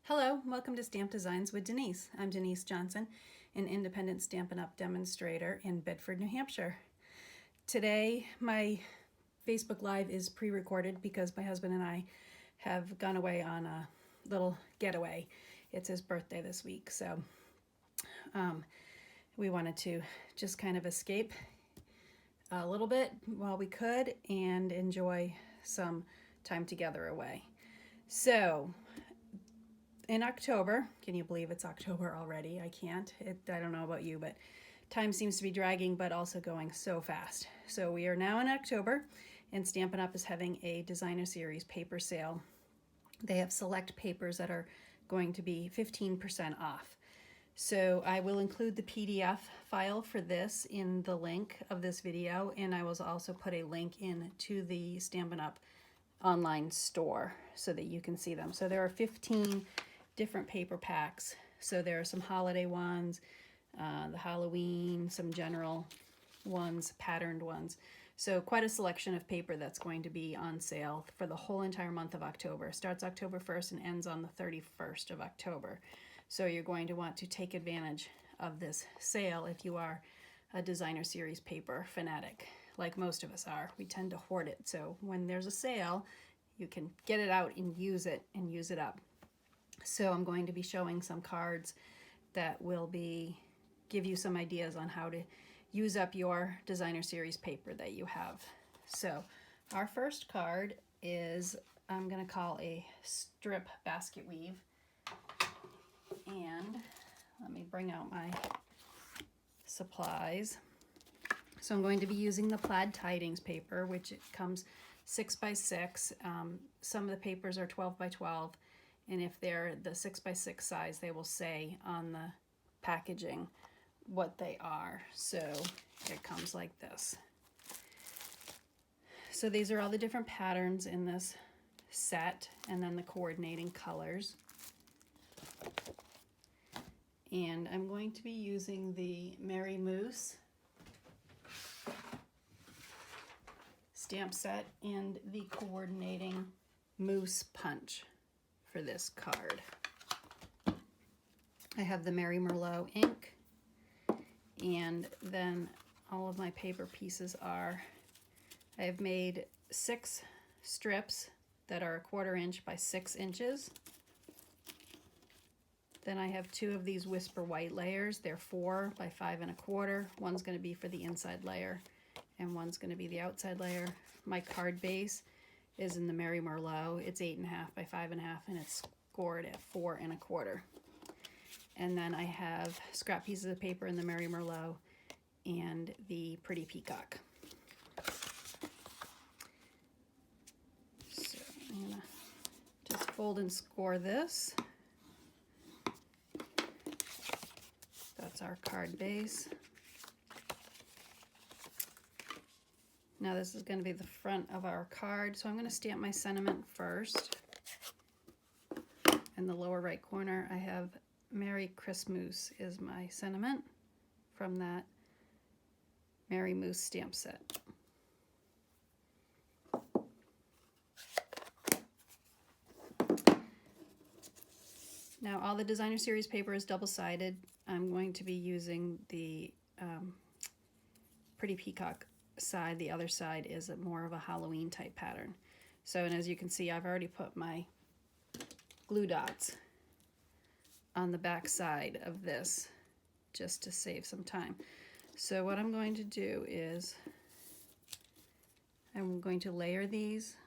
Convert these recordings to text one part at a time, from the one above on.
Hello, welcome to Stamp Designs with Denise. I'm Denise Johnson, an independent Stampin' Up! Demonstrator in Bedford, New Hampshire. Today, my Facebook Live is pre-recorded because my husband and I have gone away on a little getaway. It's his birthday this week, so we wanted to just kind of escape a little bit while we could and enjoy some time together away. So, in October, can you believe it's October already? I can't. I don't know about you, but time seems to be dragging, but also going so fast. So we are now in October, and Stampin' Up! Is having a designer series paper sale. They have select papers that are going to be 15% off. So I will include the PDF file for this in the link of this video, and I will also put a link in to the Stampin' Up! Online store so that you can see them. So there are 15 different paper packs. So there are some holiday ones, the Halloween, some general ones, patterned ones. So quite a selection of paper that's going to be on sale for the whole entire month of October. Starts October 1st and ends on the 31st of October. So you're going to want to take advantage of this sale if you are a designer series paper fanatic, like most of us are. We tend to hoard it. So when there's a sale, you can get it out and use it up. So I'm going to be showing some cards that will give you some ideas on how to use up your designer series paper that you have. So our first card is, I'm going to call a strip basket weave. And let me bring out my supplies. So I'm going to be using the plaid tidings paper, which it comes 6x6. Some of the papers are 12x12. And if they're the 6x6 size, they will say on the packaging what they are. So it comes like this. So these are all the different patterns in this set, and then the coordinating colors. And I'm going to be using the Merry Moose stamp set and the coordinating moose punch for this card. I have the Merry Merlot ink, and then all of my paper pieces are, I have made 6 strips that are 1/4 inch by 6 inches. Then I have 2 of these Whisper White layers. They're 4 by 5 1/4. One's going to be for the inside layer, and one's going to be the outside layer. My card base is in the Merry Merlot. It's 8 1/2 by 5 1/2, and it's scored at 4 1/4. And then I have scrap pieces of paper in the Merry Merlot and the Pretty Peacock. So I'm gonna just fold and score this. That's our card base. Now this is going to be the front of our card, so I'm going to stamp my sentiment first. In the lower right corner, I have Merry Christmas is my sentiment from that Merry Moose stamp set. Now all the designer series paper is double-sided. I'm going to be using the Pretty Peacock side. The other side is more of a Halloween type pattern. So, and as you can see, I've already put my glue dots on the back side of this just to save some time. So what I'm going to do is I'm going to layer these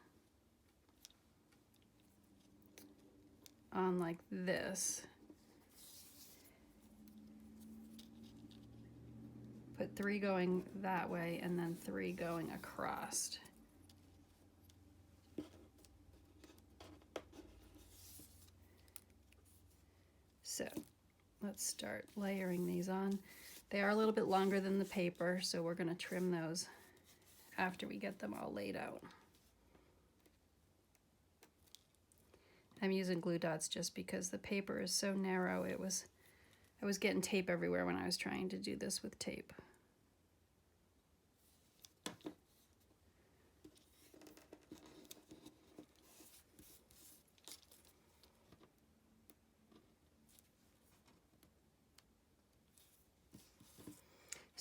on like this. Put 3 going that way and then 3 going across. So let's start layering these on. They are a little bit longer than the paper, so we're going to trim those after we get them all laid out. I'm using glue dots just because the paper is so narrow. I was getting tape everywhere when I was trying to do this with tape.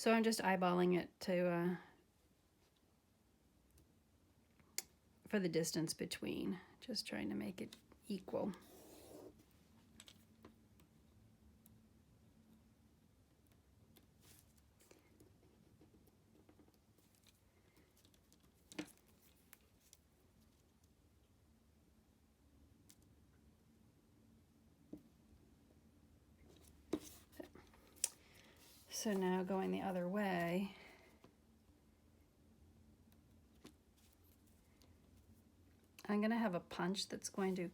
So I'm just eyeballing it to for the distance between, just trying to make it equal. So now going the other way, I'm going to have a punch that's going to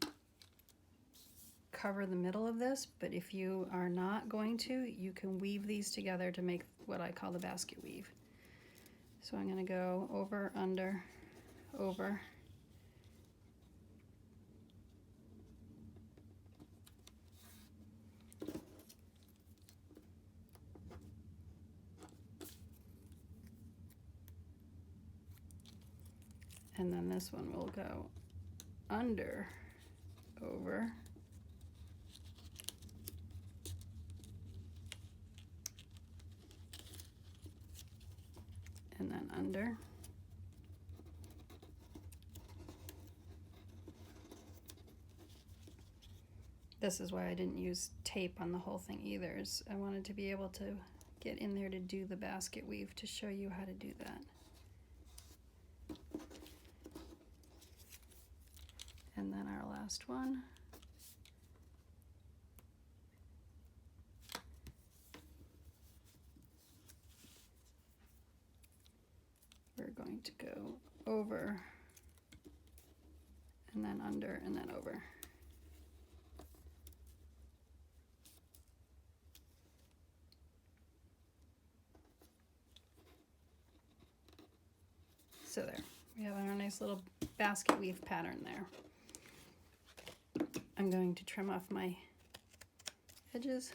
cover the middle of this, but if you are not going to, you can weave these together to make what I call the basket weave. So I'm going to go over, under, over. And then this one will go under, over, and then under. This is why I didn't use tape on the whole thing either, is I wanted to be able to get in there to do the basket weave to show you how to do that. And then our last one. We're going to go over, and then under, and then over. So there, we have our nice little basket weave pattern there. I'm going to trim off my edges.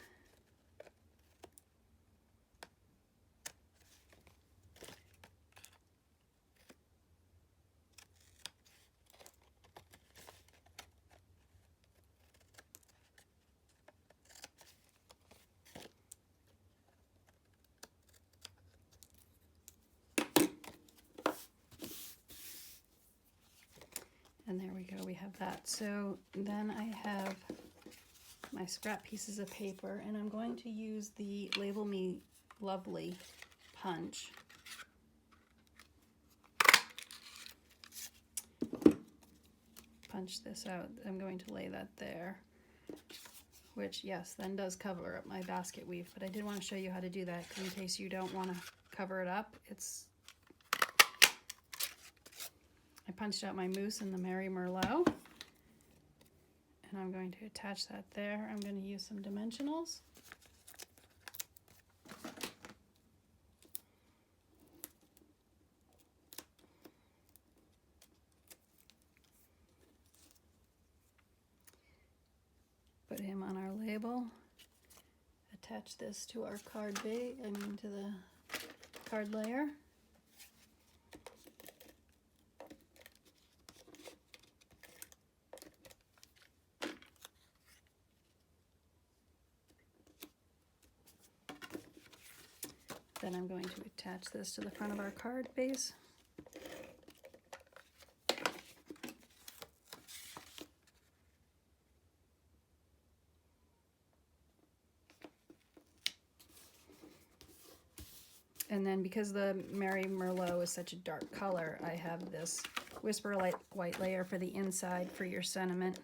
And there we go, we have that. So then I have my scrap pieces of paper, and I'm going to use the Label Me Lovely punch. Punch this out. I'm going to lay that there, which, yes, then does cover up my basket weave, but I did want to show you how to do that in case you don't want to cover it up. I punched out my moose and the Merry Merlot, and I'm going to attach that there. I'm going to use some dimensionals. Put him on our label. Attach this to our card base, to the card layer. Then I'm going to attach this to the front of our card base. And then because the Merry Merlot is such a dark color, I have this Whisper Light white layer for the inside for your sentiment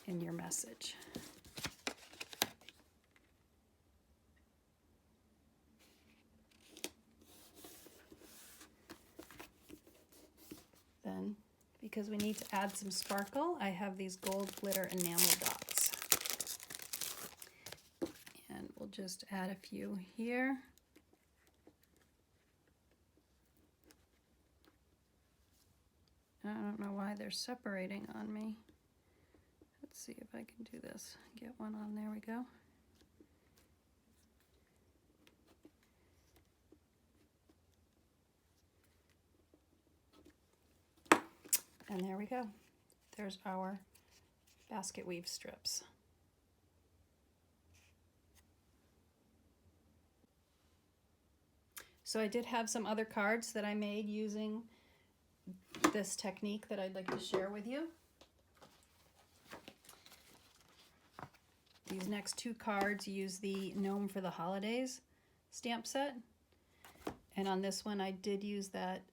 and your message. Then, because we need to add some sparkle, I have these gold glitter enamel dots. And we'll just add a few here. I don't know why they're separating on me. Let's see if I can do this. Get one on, there we go. And there we go. There's our basket weave strips. So I did have some other cards that I made using this technique that I'd like to share with you. These next two cards use the Gnome for the Holidays stamp set. And on this one I did use that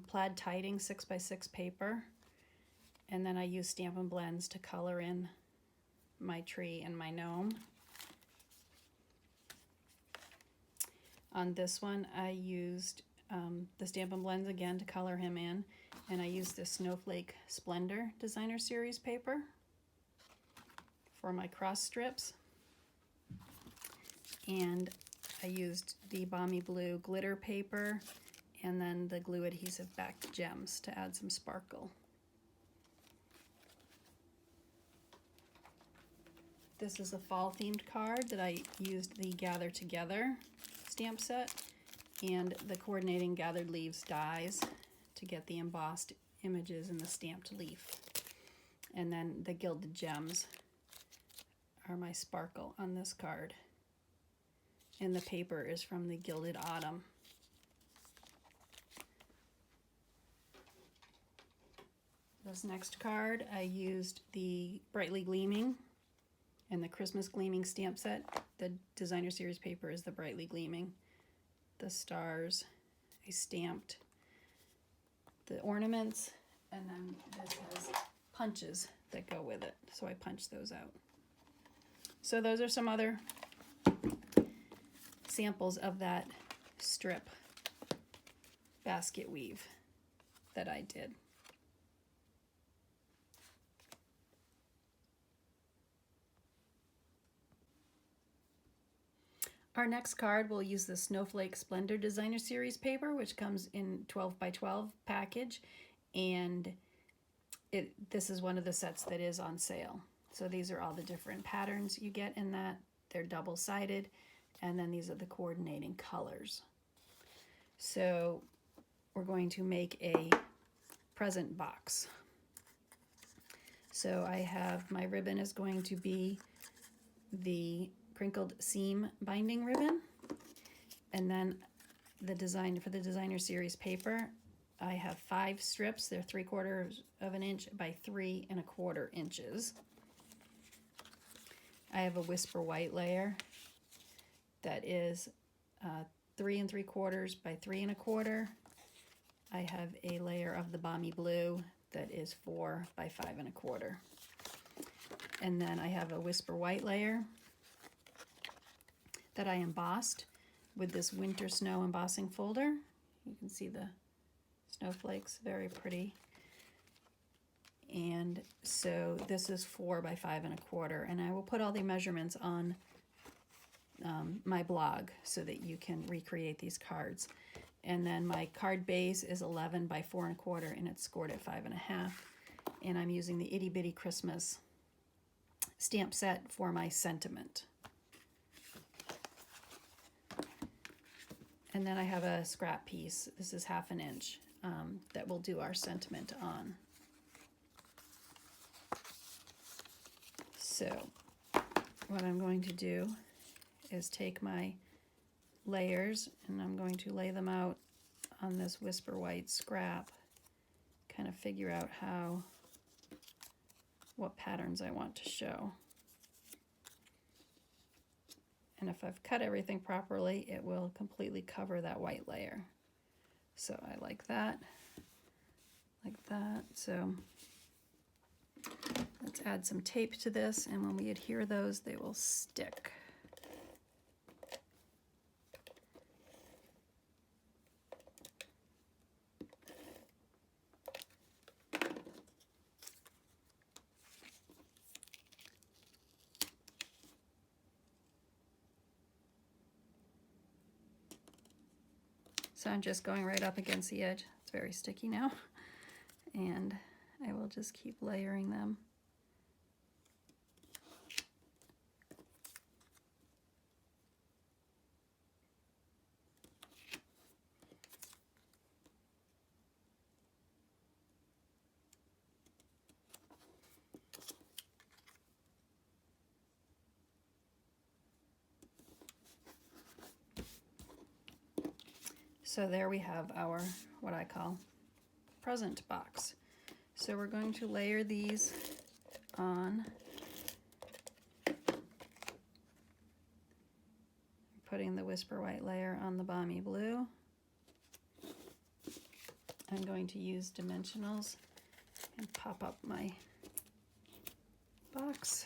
plaid tiding 6x6 paper. And then I used Stampin' Blends to color in my tree and my gnome. On this one I used the Stampin' Blends again to color him in. And I used this Snowflake Splendor Designer Series paper for my cross strips. And I used the Balmy Blue glitter paper and then the glue adhesive backed gems to add some sparkle. This is a fall themed card that I used the Gather Together stamp set and the coordinating gathered leaves dies to get the embossed images in the stamped leaf. And then the gilded gems are my sparkle on this card. And the paper is from the Gilded Autumn. This next card I used the Brightly Gleaming and the Christmas Gleaming stamp set. The Designer Series paper is the Brightly Gleaming. The stars, I stamped the ornaments, and then this has punches that go with it, so I punched those out. So those are some other samples of that strip basket weave that I did. Our next card will use the Snowflake Splendor Designer Series paper, which comes in 12x12 package, and this is one of the sets that is on sale. So these are all the different patterns you get in that. They're double-sided, and then these are the coordinating colors. So we're going to make a present box. So I have, my ribbon is going to be the crinkled seam binding ribbon, and then the design for the Designer Series paper, I have 5 strips. They're 3/4 of an inch by 3 1/4 inches. I have a Whisper White layer that is 3 3/4 by 3 1/4. I have a layer of the Balmy Blue that is 4 by 5 1/4. And then I have a Whisper White layer that I embossed with this Winter Snow embossing folder. You can see the snowflakes, very pretty. And so this is 4 by 5 1/4, and I will put all the measurements on my blog so that you can recreate these cards. And then my card base is 11 by 4 1/4, and it's scored at 5 1/2. And I'm using the Itty Bitty Christmas stamp set for my sentiment. And then I have a scrap piece. This is 1/2 inch that we'll do our sentiment on. So what I'm going to do is take my layers and I'm going to lay them out on this Whisper White scrap, kind of figure out what patterns I want to show. And if I've cut everything properly, it will completely cover that white layer. So I like that, like that. So let's add some tape to this, and when we adhere those, they will stick. So I'm just going right up against the edge. It's very sticky now. And I will just keep layering them. So there we have our, what I call, present box. So we're going to layer these on, putting the Whisper White layer on the Balmy Blue. I'm going to use dimensionals and pop up my box.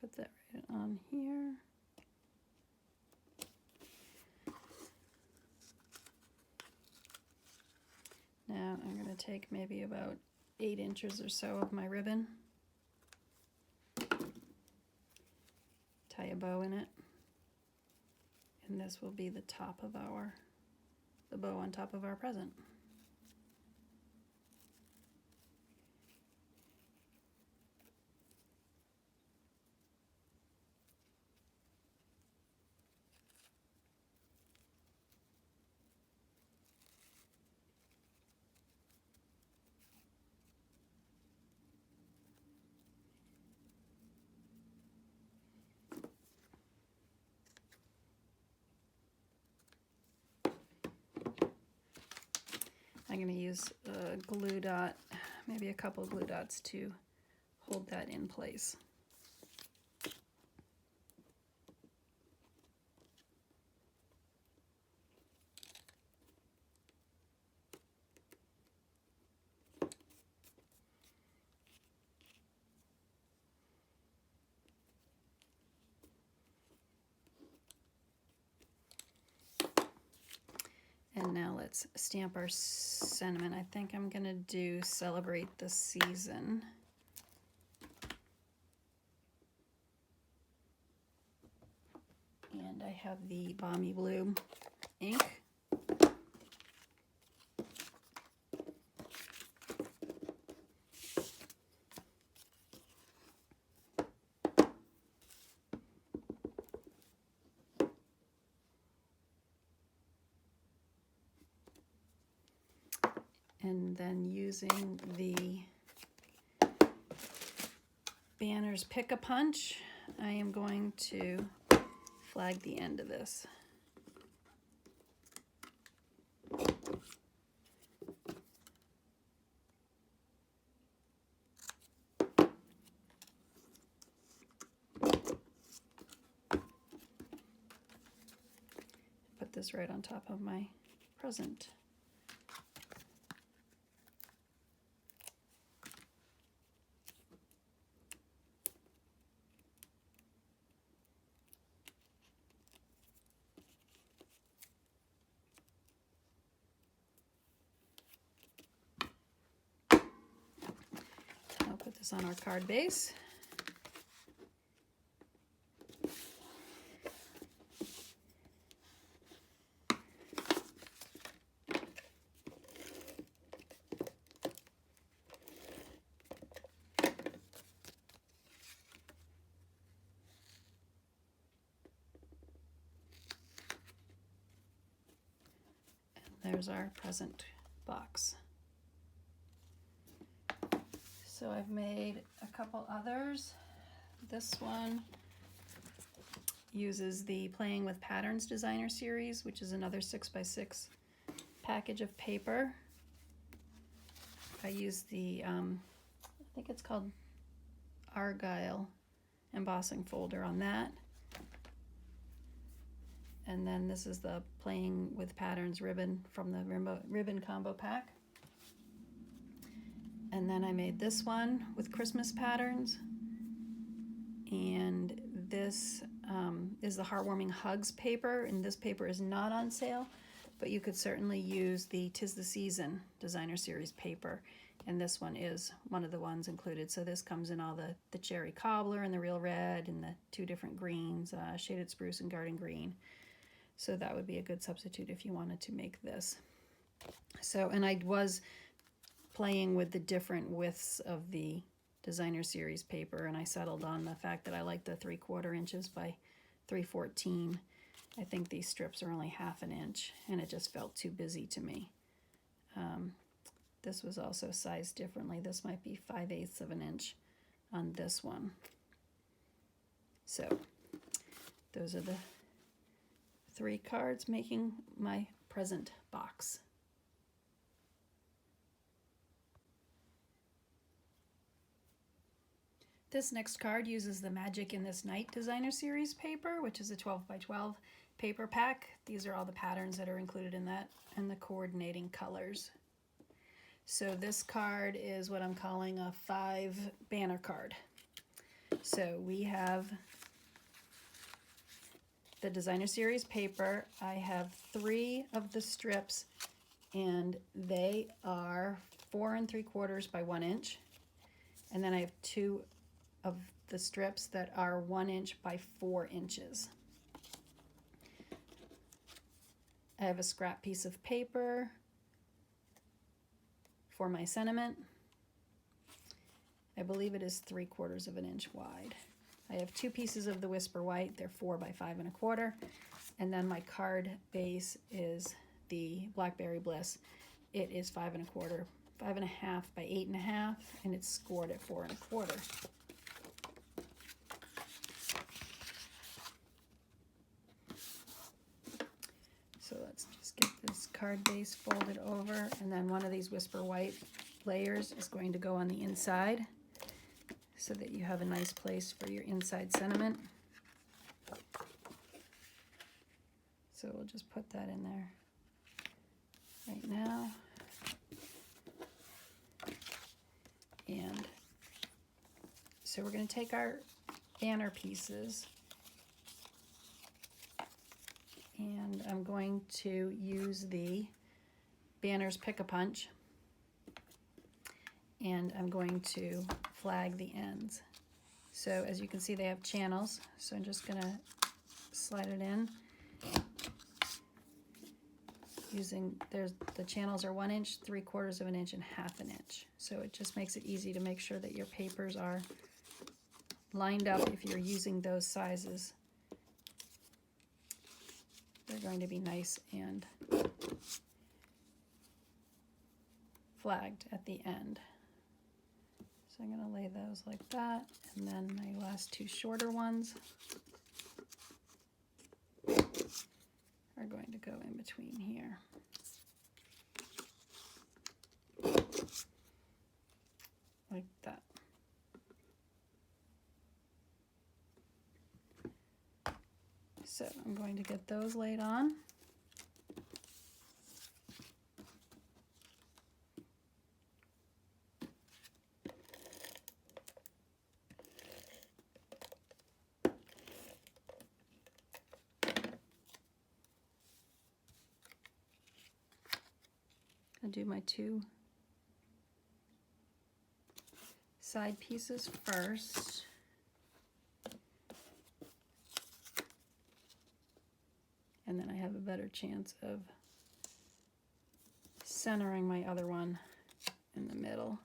Put that right on here. Now I'm going to take maybe about 8 inches or so of my ribbon, tie a bow in it, and this will be the top of the bow on top of our present. I'm going to use a glue dot, maybe a couple glue dots to hold that in place. And now let's stamp our sentiment. I think I'm gonna do Celebrate the Season. And I have the Balmy Blue ink. And then using the Banner's Pick-a-Punch, I am going to flag the end of this. Put this right on top of my present. Put this on our card base. And there's our present box. So I've made a couple others. This one uses the Playing with Patterns Designer Series, which is another 6x6 package of paper. I use the, I think it's called Argyle embossing folder on that. And then this is the Playing with Patterns ribbon from the ribbon combo pack. And then I made this one with Christmas patterns. And this is the Heartwarming Hugs paper, and this paper is not on sale, but you could certainly use the 'Tis the Season Designer Series paper, and this one is one of the ones included. So this comes in all the cherry cobbler and the real red and the 2 different greens, shaded spruce and garden green. So that would be a good substitute if you wanted to make this. So, and I was playing with the different widths of the designer series paper, and I settled on the fact that I like the 3/4 inches by 3/14. I think these strips are only 1/2 inch, and it just felt too busy to me. This was also sized differently. This might be 5/8 of an inch on this one. So those are the 3 cards making my present box. This next card uses the Magic in This Night designer series paper, which is a 12 by 12 paper pack. These are all the patterns that are included in that and the coordinating colors. So this card is what I'm calling a 5 banner card. So we have the designer series paper. I have 3 of the strips, and they are 4 3/4 by 1 inch. And then I have 2 of the strips that are 1 inch by 4 inches. I have a scrap piece of paper for my sentiment. I believe it is 3/4 of an inch wide. I have 2 pieces of the Whisper White. They're 4 by 5 1/4. And then my card base is the Blackberry Bliss. It is 5 1/4, 5 1/2 by 8 1/2, and it's scored at 4 1/4. So let's just get this card base folded over, and then one of these Whisper White layers is going to go on the inside so that you have a nice place for your inside sentiment. So we'll just put that in there right now. And so we're going to take our banner pieces, and I'm going to use the Banners Pick-a-Punch, and I'm going to flag the ends. So as you can see, they have channels, so I'm just going to slide it in. The channels are 1 inch, 3/4 of an inch, and 1/2 an inch. So it just makes it easy to make sure that your papers are lined up if you're using those sizes. They're going to be nice and flagged at the end. So I'm going to lay those like that, and then my last 2 shorter ones are going to go in between here. Like that. So I'm going to get those laid on. I'll do my 2 side pieces first. And then I have a better chance of centering my other one in the middle.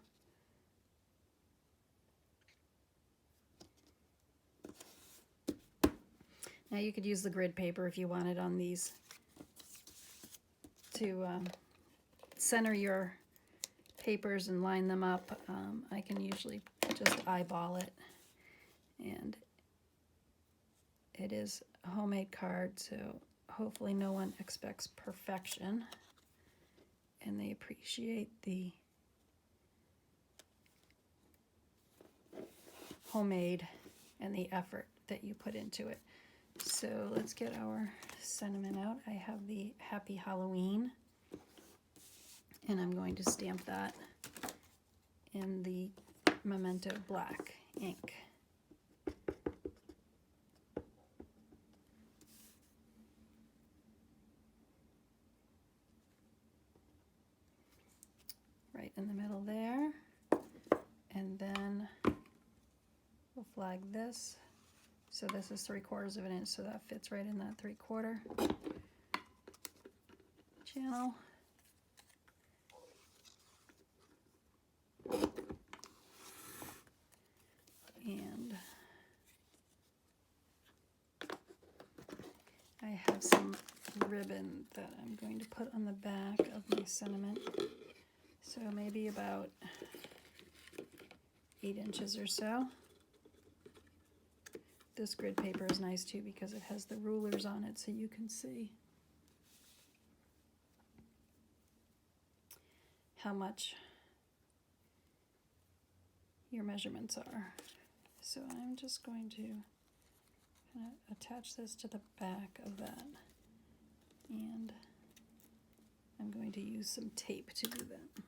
Now you could use the grid paper if you wanted on these to center your papers and line them up. I can usually just eyeball it, and it is a homemade card, so hopefully no one expects perfection, and they appreciate the homemade and the effort that you put into it. So let's get our sentiment out. I have the Happy Halloween, and I'm going to stamp that in the Memento Black ink. Right in the middle there, and then we'll flag this. So this is 3/4 of an inch, so that fits right in that 3/4 channel. And I have some ribbon that I'm going to put on the back of my sentiment. So maybe about 8 inches or so. This grid paper is nice too because it has the rulers on it so you can see how much your measurements are. So I'm just going to kind of attach this to the back of that, and I'm going to use some tape to do that.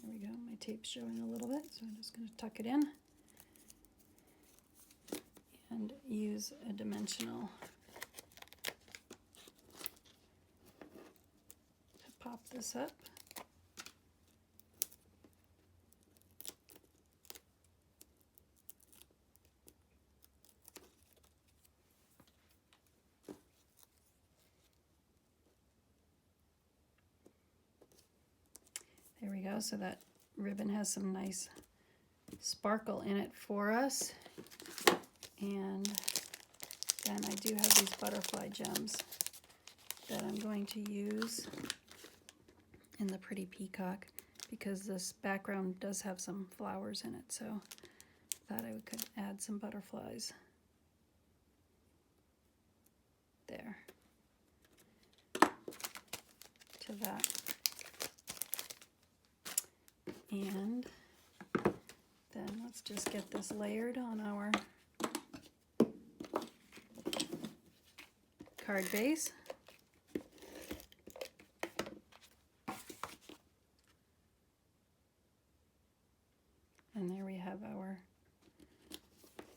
There we go, my tape's showing a little bit, so I'm just going to tuck it in and use a dimensional to pop this up. There we go, so that ribbon has some nice sparkle in it for us. And then I do have these butterfly gems that I'm going to use in the pretty peacock because this background does have some flowers in it, so I thought I could add some butterflies there to that. And then let's just get this layered on our card base. And there we have our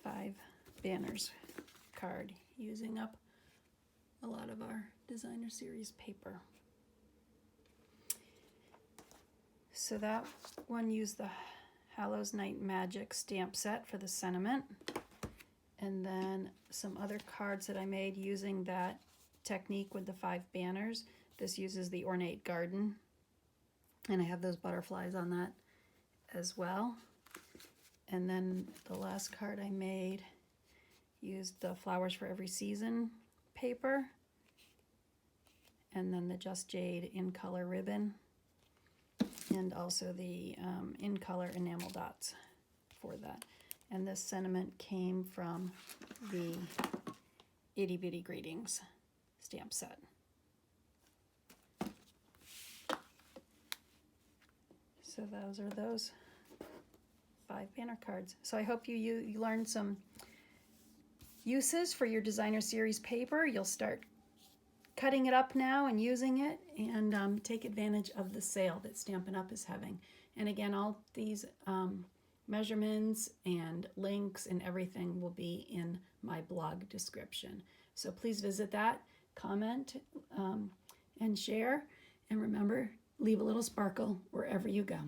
5 banners card using up a lot of our designer series paper. So that one used the Hallows Night Magic stamp set for the sentiment, and then some other cards that I made using that technique with the 5 banners. This uses the Ornate Garden, and I have those butterflies on that as well. And then the last card I made used the Flowers for Every Season paper, and then the Just Jade in color ribbon, and also the in color enamel dots for that. And this sentiment came from the Itty Bitty Greetings stamp set. So those are those 5 banner cards. So I hope you learned some uses for your designer series paper. You'll start cutting it up now and using it, and take advantage of the sale that Stampin' Up! Is having. And again, all these measurements and links and everything will be in my blog description. So please visit that, comment, and share. And remember, leave a little sparkle wherever you go.